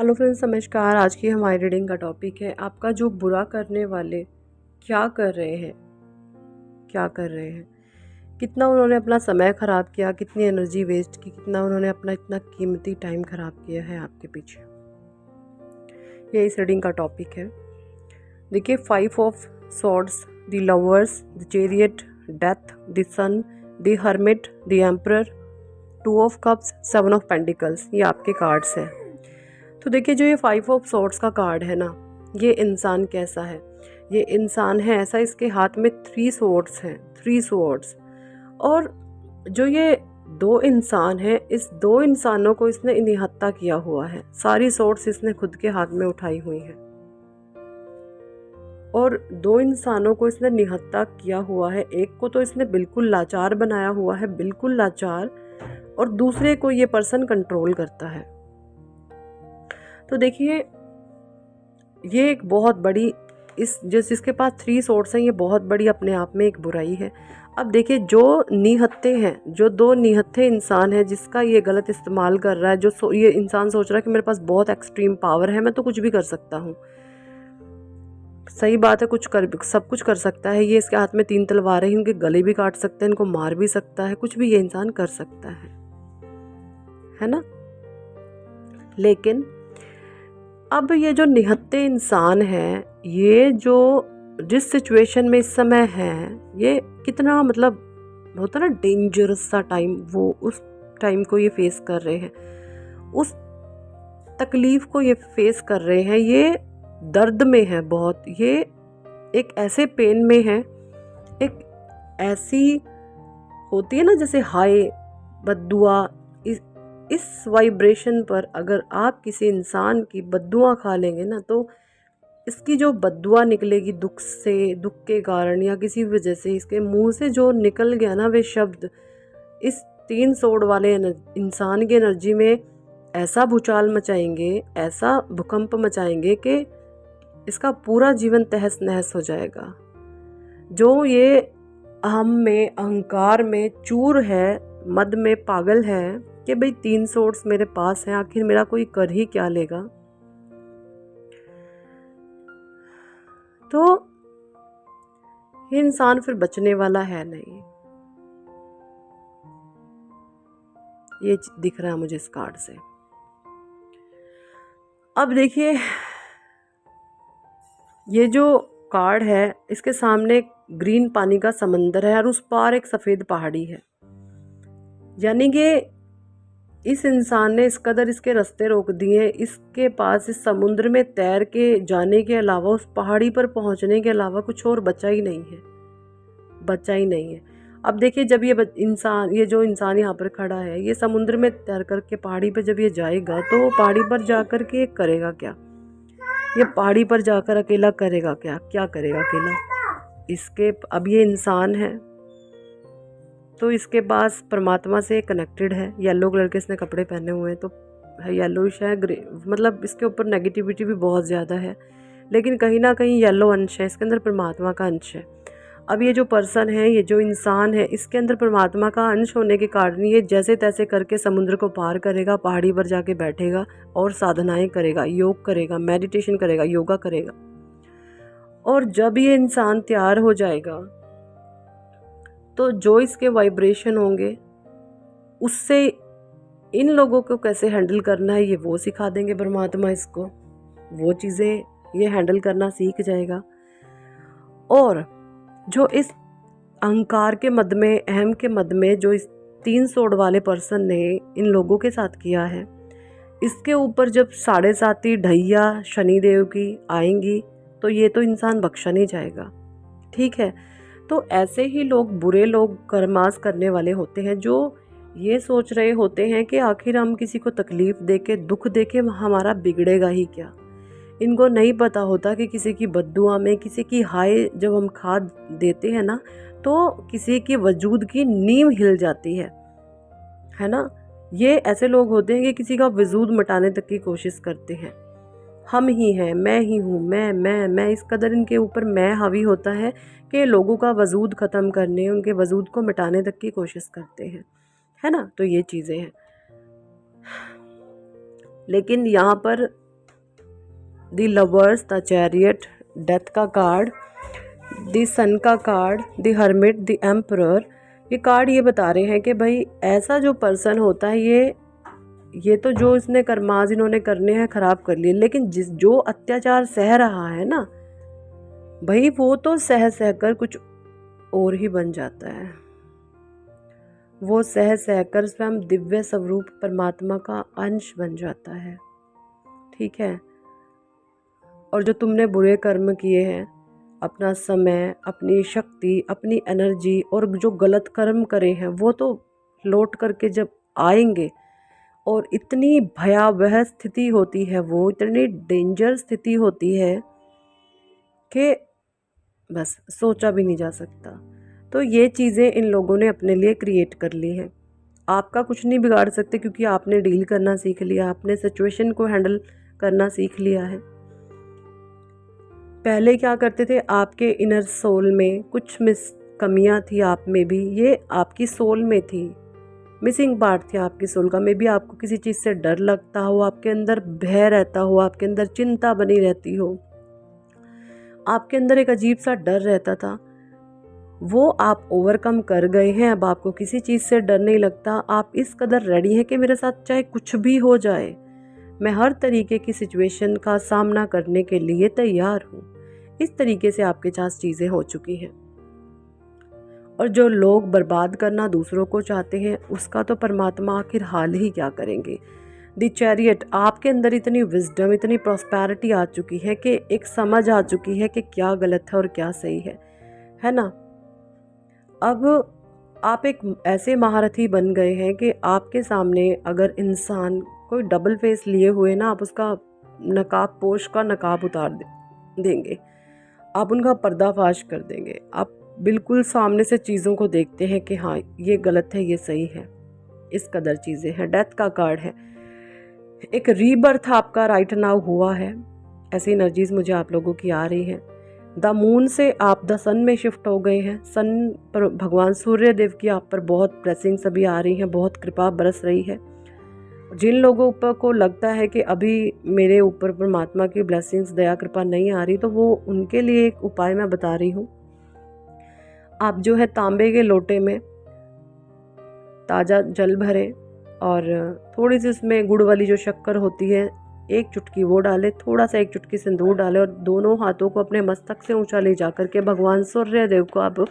Hello friends, नमस्कार। आज की हमारी रीडिंग का टॉपिक है आपका जो बुरा करने वाले क्या कर रहे हैं। क्या कर रहे हैं, कितना उन्होंने अपना समय ख़राब किया, कितनी एनर्जी वेस्ट की, कितना उन्होंने अपना इतना कीमती टाइम ख़राब किया है आपके पीछे। ये इस रीडिंग का टॉपिक है। देखिए, 5 of swords, the lovers, the chariot, death, the sun, the hermit, the emperor, 2 of cups, 7 of pentacles, ये आपके कार्ड्स हैं। तो देखिए, जो ये 5 ऑफ सॉर्ड्स का कार्ड है ना, ये इंसान कैसा है। ये इंसान है ऐसा, इसके हाथ में 3 सॉर्ड्स हैं, 3 सॉर्ड्स। और जो ये 2 इंसान हैं, इस 2 इंसानों को इसने निहत्था किया हुआ है। सारी सॉर्ड्स इसने खुद के हाथ में उठाई हुई हैं और 2 इंसानों को इसने निहत्था किया हुआ है। एक को तो इसने बिल्कुल लाचार बनाया हुआ है, बिल्कुल लाचार, और दूसरे को ये पर्सन कंट्रोल करता है। तो देखिए, ये एक बहुत बड़ी, जिसके पास 3 सोर्स हैं, ये बहुत बड़ी अपने आप में एक बुराई है। अब देखिए, जो निहत्थे हैं, जो 2 निहत्थे इंसान हैं, जिसका ये गलत इस्तेमाल कर रहा है, ये इंसान सोच रहा है कि मेरे पास बहुत एक्सट्रीम पावर है, मैं तो कुछ भी कर सकता हूँ। सही बात है, सब कुछ कर सकता है। ये इसके हाथ में 3 तलवारें हैं, इनके गले भी काट सकते हैं, इनको मार भी सकता है, कुछ भी ये इंसान कर सकता है ना। लेकिन अब ये जो निहत्थे इंसान है, ये जो जिस सिचुएशन में इस समय है, ये कितना, मतलब होता ना डेंजरस सा टाइम, वो उस टाइम को ये फेस कर रहे हैं, उस तकलीफ को ये फेस कर रहे हैं। ये दर्द में है बहुत, ये एक ऐसे पेन में है, एक ऐसी होती है ना जैसे हाय बद्दुआ। इस वाइब्रेशन पर अगर आप किसी इंसान की बद्दुआ खा लेंगे ना, तो इसकी जो बद्दुआ निकलेगी दुख से, दुख के कारण या किसी वजह से इसके मुंह से जो निकल गया ना वे शब्द, इस 3 सोड वाले इंसान की एनर्जी में ऐसा भूचाल मचाएंगे, ऐसा भूकंप मचाएंगे कि इसका पूरा जीवन तहस नहस हो जाएगा। जो ये अहम में, अहंकार में चूर है, मद में पागल है कि भाई 3 सोर्स मेरे पास हैं, आखिर मेरा कोई कर ही क्या लेगा। तो ये इंसान फिर बचने वाला है नहीं। ये दिख रहा है मुझे इस कार्ड से। अब देखिए, ये जो कार्ड है, इसके सामने एक ग्रीन पानी का समंदर है और उस पार एक सफ़ेद पहाड़ी है। यानी कि इस इंसान ने इस कदर इसके रास्ते रोक दिए, इसके पास इस समुद्र में तैर के जाने के अलावा, उस पहाड़ी पर पहुंचने के अलावा कुछ और बचा ही नहीं है, बचा ही नहीं है। अब देखिए, जब ये जो इंसान यहाँ पर खड़ा है, ये समुद्र में तैर करके पहाड़ी पर जब ये जाएगा, तो पहाड़ी पर जाकर के करेगा क्या? ये पहाड़ी पर जाकर अकेला करेगा क्या? क्या करेगा अकेला? अब ये इंसान है तो इसके पास परमात्मा से कनेक्टेड है। येलो कलर के इसने कपड़े पहने हुए हैं, तो येलोइश है, ग्रे, मतलब इसके ऊपर नेगेटिविटी भी बहुत ज़्यादा है, लेकिन कहीं ना कहीं येलो अंश है, इसके अंदर परमात्मा का अंश है। अब ये जो पर्सन है, ये जो इंसान है, इसके अंदर परमात्मा का अंश होने के कारण ये जैसे तैसे करके समुद्र को पार करेगा, पहाड़ी पर जाके बैठेगा और साधनाएं करेगा, योग करेगा, मेडिटेशन करेगा, योगा करेगा। और जब ये इंसान तैयार हो जाएगा, तो जो इसके वाइब्रेशन होंगे, उससे इन लोगों को कैसे हैंडल करना है, ये वो सिखा देंगे परमात्मा इसको। वो चीज़ें ये हैंडल करना सीख जाएगा। और जो इस अहंकार के मद में, अहम के मद में, जो इस 3 सोड वाले पर्सन ने इन लोगों के साथ किया है, इसके ऊपर जब 7.5 ढैया शनिदेव की आएंगी, तो ये तो इंसान बख्शा नहीं जाएगा। ठीक है, तो ऐसे ही लोग, बुरे लोग, कर्मास करने वाले होते हैं, जो ये सोच रहे होते हैं कि आखिर हम किसी को तकलीफ़ दे के, दुख दे के हमारा बिगड़ेगा ही क्या। इनको नहीं पता होता कि किसी की बद्दुआ में, किसी की हाय जब हम खा देते हैं ना, तो किसी के वजूद की नींव हिल जाती है ना। ये ऐसे लोग होते हैं कि किसी का वजूद मिटाने तक की कोशिश करते हैं। हम ही हैं, मैं ही हूँ, मैं इस कदर इनके ऊपर मैं हावी होता है कि लोगों का वजूद ख़त्म करने, उनके वजूद को मिटाने तक की कोशिश करते हैं, है ना। तो ये चीज़ें हैं। लेकिन यहाँ पर the lovers, the chariot, death का कार्ड, द सन का card, the hermit, the emperor. ये कार्ड ये बता रहे हैं कि भाई ऐसा जो पर्सन होता है ये तो जो इसने कर्माज इन्होंने करने हैं ख़राब कर लिए, लेकिन जो अत्याचार सह रहा है ना भाई, वो तो सह सह कर कुछ और ही बन जाता है। वो सह सह कर स्वयं दिव्य स्वरूप परमात्मा का अंश बन जाता है। ठीक है। और जो तुमने बुरे कर्म किए हैं, अपना समय, अपनी शक्ति, अपनी एनर्जी और जो गलत कर्म करे हैं, वो तो लौट करके जब आएंगे, और इतनी भयावह स्थिति होती है, वो इतनी डेंजर स्थिति होती है कि बस सोचा भी नहीं जा सकता। तो ये चीज़ें इन लोगों ने अपने लिए क्रिएट कर ली हैं। आपका कुछ नहीं बिगाड़ सकते, क्योंकि आपने डील करना सीख लिया, आपने सिचुएशन को हैंडल करना सीख लिया है। पहले क्या करते थे, आपके इनर सोल में कुछ कमियां थी, आप में भी, ये आपकी सोल में थी, मिसिंग पार्ट थी आपकी सोल का। मे बी आपको किसी चीज़ से डर लगता हो, आपके अंदर भय रहता हो, आपके अंदर चिंता बनी रहती हो, आपके अंदर एक अजीब सा डर रहता था, वो आप ओवरकम कर गए हैं। अब आपको किसी चीज़ से डर नहीं लगता। आप इस कदर रेडी हैं कि मेरे साथ चाहे कुछ भी हो जाए, मैं हर तरीके की सिचुएशन का सामना करने के लिए तैयार हूँ। इस तरीके से आपके पास चीज़ें हो चुकी हैं। और जो लोग बर्बाद करना दूसरों को चाहते हैं, उसका तो परमात्मा आखिर हाल ही क्या करेंगे। द चैरियट, आपके अंदर इतनी विजडम, इतनी प्रॉस्पेरिटी आ चुकी है कि एक समझ आ चुकी है कि क्या गलत है और क्या सही है ना। अब आप एक ऐसे महारथी बन गए हैं कि आपके सामने अगर इंसान कोई डबल फेस लिए हुए ना, आप उसका नकाब पोश का नकाब उतार देंगे, आप उनका पर्दाफाश कर देंगे। आप बिल्कुल सामने से चीज़ों को देखते हैं कि हाँ ये गलत है, ये सही है। इस कदर चीज़ें हैं। डेथ का कार्ड है, एक रीबर्थ आपका राइट नाउ हुआ है। ऐसी एनर्जीज मुझे आप लोगों की आ रही हैं। द मून से आप द सन में शिफ्ट हो गए हैं। सन पर भगवान सूर्य देव की आप पर बहुत ब्लेसिंग्स अभी आ रही हैं, बहुत कृपा बरस रही है। जिन लोगों ऊपर को लगता है कि अभी मेरे ऊपर परमात्मा की ब्लेसिंग्स, दया कृपा नहीं आ रही, तो वो उनके लिए एक उपाय मैं बता रही हूँ। आप जो है तांबे के लोटे में ताज़ा जल भरें और थोड़ी सी उसमें गुड़ वाली जो शक्कर होती है, एक चुटकी वो डालें, थोड़ा सा एक चुटकी सिंदूर डालें, और दोनों हाथों को अपने मस्तक से ऊंचा ले जाकर के भगवान सूर्य देव को आप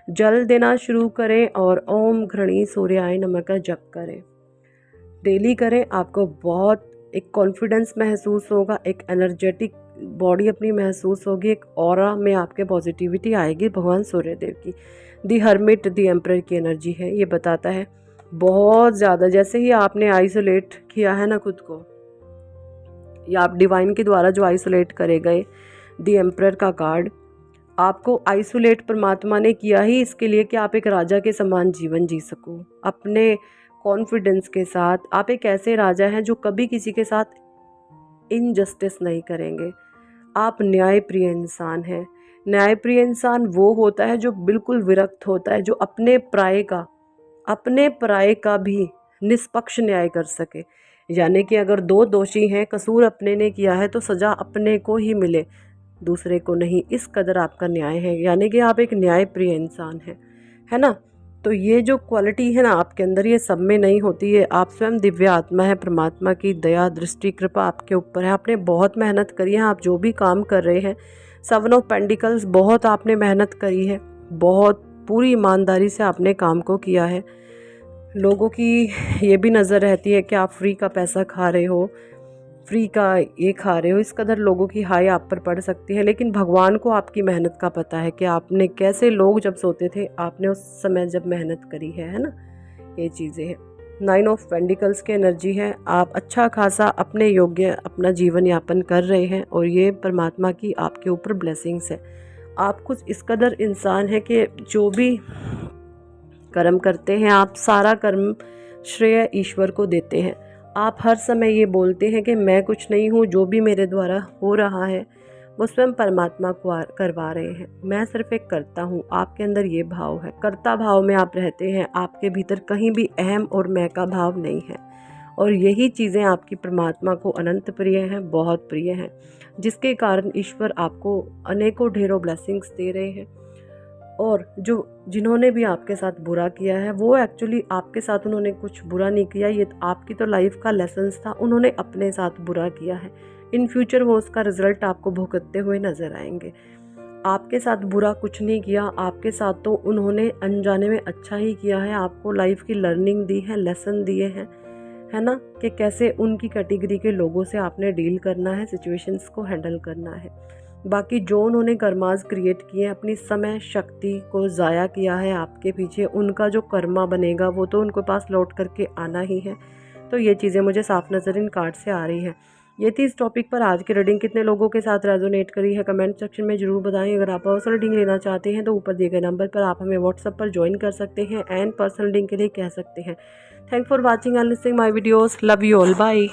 जल देना शुरू करें और ओम घृणी सूर्याय नमः का जप करें। डेली करें। आपको बहुत एक कॉन्फिडेंस महसूस होगा, एक एनर्जेटिक बॉडी अपनी महसूस होगी, एक ऑरा में आपके पॉजिटिविटी आएगी भगवान सूर्य देव की। दी हर्मिट, दी एम्परर की एनर्जी है। ये बताता है बहुत ज़्यादा, जैसे ही आपने आइसोलेट किया है ना खुद को, या आप डिवाइन के द्वारा जो आइसोलेट करे गए, दी एम्परर का कार्ड, आपको आइसोलेट परमात्मा ने किया ही इसके लिए कि आप एक राजा के समान जीवन जी सको, अपने कॉन्फिडेंस के साथ। आप एक ऐसे राजा हैं जो कभी किसी के साथ इनजस्टिस नहीं करेंगे। आप न्यायप्रिय इंसान हैं। न्यायप्रिय इंसान वो होता है जो बिल्कुल विरक्त होता है, जो अपने पराये का भी निष्पक्ष न्याय कर सके। यानी कि अगर दो दोषी हैं, कसूर अपने ने किया है तो सज़ा अपने को ही मिले, दूसरे को नहीं। इस कदर आपका न्याय है, यानी कि आप एक न्यायप्रिय इंसान हैं, है ना। तो ये जो क्वालिटी है ना आपके अंदर, ये सब में नहीं होती है। आप स्वयं दिव्य आत्मा है, परमात्मा की दया दृष्टि कृपा आपके ऊपर है। आपने बहुत मेहनत करी है, आप जो भी काम कर रहे हैं। 7 ऑफ पेंटिकल्स, बहुत आपने मेहनत करी है, बहुत पूरी ईमानदारी से आपने काम को किया है। लोगों की ये भी नज़र रहती है कि आप फ्री का पैसा खा रहे हो, फ्री का ये खा रहे हो, इस कदर लोगों की हाय आप पर पड़ सकती है। लेकिन भगवान को आपकी मेहनत का पता है कि आपने कैसे, लोग जब सोते थे आपने उस समय जब मेहनत करी है ना। ये चीज़ें हैं। 9 ऑफ पेंटिकल्स की एनर्जी है। आप अच्छा खासा अपने योग्य अपना जीवन यापन कर रहे हैं, और ये परमात्मा की आपके ऊपर ब्लेसिंग्स है। आप कुछ इस कदर इंसान है कि जो भी कर्म करते हैं, आप सारा कर्म श्रेय ईश्वर को देते हैं। आप हर समय ये बोलते हैं कि मैं कुछ नहीं हूँ, जो भी मेरे द्वारा हो रहा है वो स्वयं परमात्मा को करवा रहे हैं, मैं सिर्फ एक करता हूँ। आपके अंदर ये भाव है, कर्ता भाव में आप रहते हैं। आपके भीतर कहीं भी अहम और मैं का भाव नहीं है, और यही चीज़ें आपकी परमात्मा को अनंत प्रिय हैं, बहुत प्रिय हैं, जिसके कारण ईश्वर आपको अनेकों ढेरों ब्लेसिंग्स दे रहे हैं। और जिन्होंने भी आपके साथ बुरा किया है, वो एक्चुअली आपके साथ उन्होंने कुछ बुरा नहीं किया, ये आपकी तो लाइफ का लेसन्स था, उन्होंने अपने साथ बुरा किया है। इन फ्यूचर वो उसका रिजल्ट आपको भुगतते हुए नजर आएंगे। आपके साथ बुरा कुछ नहीं किया, आपके साथ तो उन्होंने अनजाने में अच्छा ही किया है, आपको लाइफ की लर्निंग दी है, लेसन दिए हैं, है ना, कि कैसे उनकी कैटेगरी के लोगों से आपने डील करना है, सिचुएशंस को हैंडल करना है। बाकी जो उन्होंने कर्मास क्रिएट किए, अपनी समय शक्ति को ज़ाया किया है आपके पीछे, उनका जो कर्मा बनेगा वो तो उनके पास लौट करके आना ही है। तो ये चीज़ें मुझे साफ नज़र इन कार्ड से आ रही हैं। ये थी इस टॉपिक पर आज की रीडिंग। कितने लोगों के साथ रेजोनेट करी है कमेंट सेक्शन में ज़रूर बताएं। अगर आप पर्सनल रीडिंग लेना चाहते हैं तो ऊपर दिए गए नंबर पर आप हमें व्हाट्सएप पर ज्वाइन कर सकते हैं एंड पर्सनल रीडिंग के लिए कह सकते हैं। Thank for watching and listening my videos. Love you all, bye.